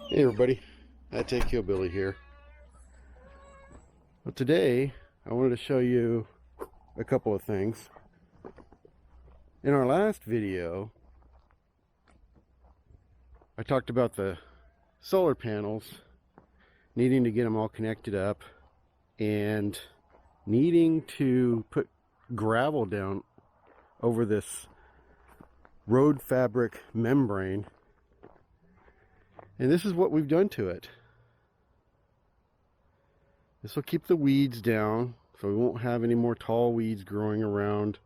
Hey everybody, Outback Hillbilly here. Well, today I wanted to show you a couple of things. In our last video, I talked about the solar panels, needing to get them all connected up and needing to put gravel down over this road fabric membrane. And this is what we've done to it. This will keep the weeds down, so we won't have any more tall weeds growing around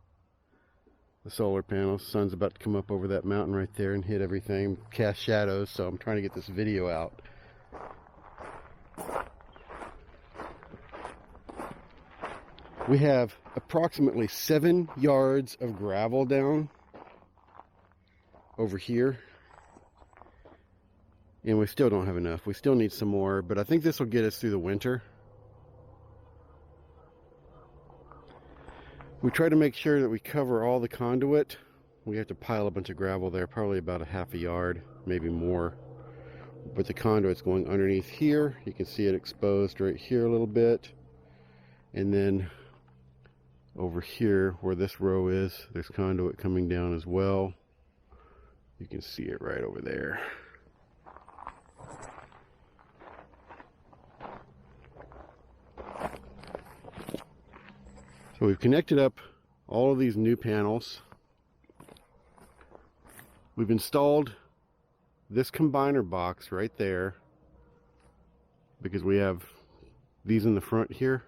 the solar panels. The sun's about to come up over that mountain right there and hit everything, cast shadows, so I'm trying to get this video out. We have approximately 7 yards of gravel down over here. And we still don't have enough. We still need some more, but I think this will get us through the winter. We try to make sure that we cover all the conduit. We have to pile a bunch of gravel there, probably about a half a yard, maybe more. But the conduit's going underneath here. You can see it exposed right here a little bit. And then over here where this row is, there's conduit coming down as well. You can see it right over there. So we've connected up all of these new panels. We've installed this combiner box right there because we have these in the front here.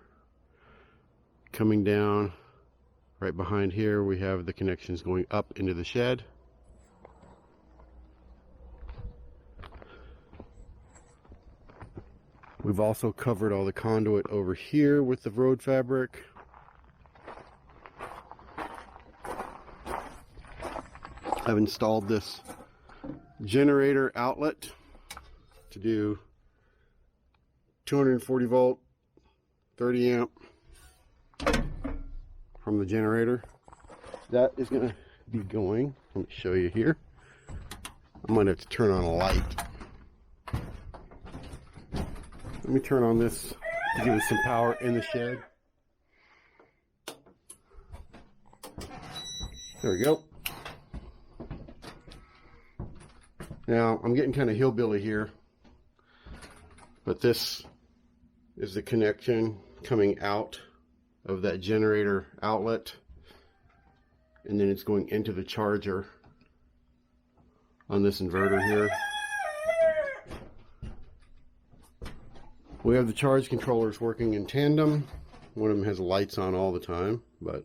Coming down right behind here, we have the connections going up into the shed. We've also covered all the conduit over here with the road fabric. I've installed this generator outlet to do 240 volt, 30 amp from the generator. That is going to be going, let me show you here. I might have to turn on a light. Let me turn on this to give us some power in the shed. There we go. Now, I'm getting kind of hillbilly here, but this is the connection coming out of that generator outlet, and then it's going into the charger on this inverter here. We have the charge controllers working in tandem. One of them has lights on all the time, but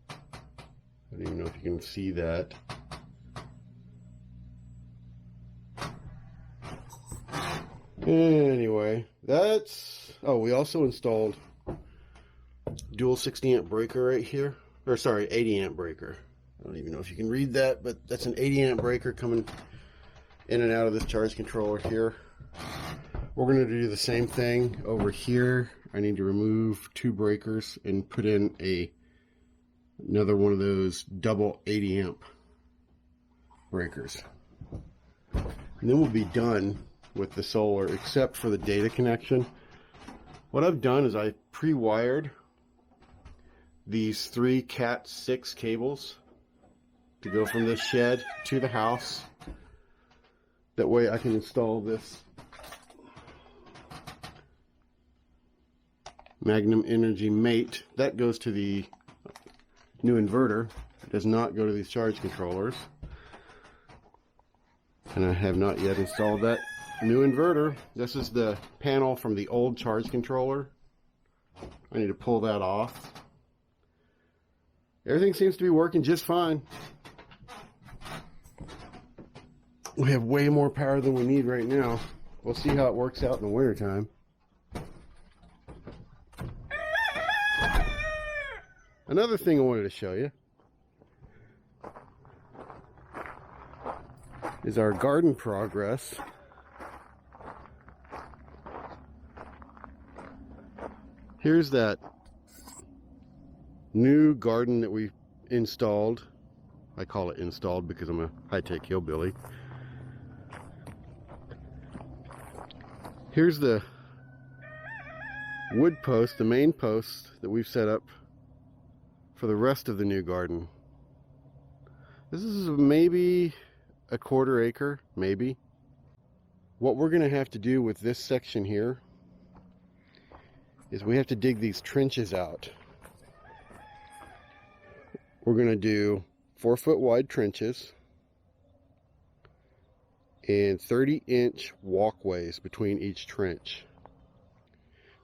I don't even know if you can see that. Anyway, that's, oh, we also installed dual 60 amp breaker right here, or sorry, 80 amp breaker. I don't even know if you can read that, but that's an 80 amp breaker coming in and out of this charge controller here. We're going to do the same thing over here. I need to remove 2 breakers and put in another one of those double 80 amp breakers. And then we'll be done with the solar, except for the data connection. What I've done is I pre-wired these 3 Cat 6 cables to go from this shed to the house. That way I can install this Magnum Energy Mate. That goes to the new inverter. It does not go to these charge controllers. And I have not yet installed that new inverter. This is the panel from the old charge controller. I need to pull that off. Everything seems to be working just fine. We have way more power than we need right now. We'll see how it works out in the winter time. Another thing I wanted to show you is our garden progress. Here's that new garden that we installed. I call it installed because I'm a high-tech hillbilly. Here's the wood post, the main post that we've set up for the rest of the new garden. This is maybe a 1/4 acre, maybe. What we're going to have to do with this section here is we have to dig these trenches out. We're going to do 4-foot wide trenches and 30-inch walkways between each trench.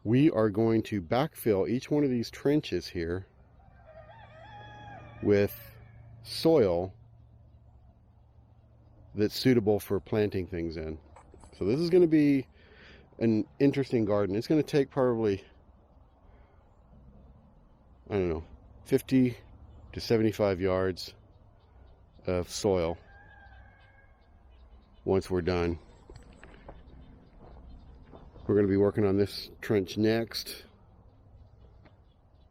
We are going to backfill each one of these trenches here with soil that's suitable for planting things in. So this is going to be an interesting garden. It's going to take probably, I don't know, 50 to 75 yards of soil once we're done. We're going to be working on this trench next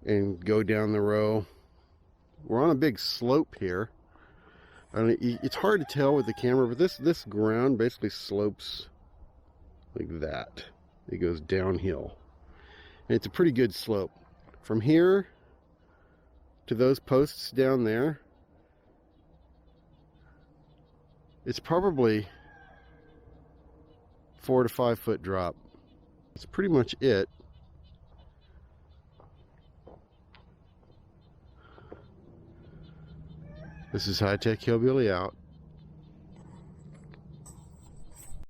and go down the row. We're on a big slope here. It's hard to tell with the camera, but this ground basically slopes like that. It goes downhill. And it's a pretty good slope. From here to those posts down there, it's probably 4 to 5 foot drop. That's pretty much it. This is High Tech Hillbilly out.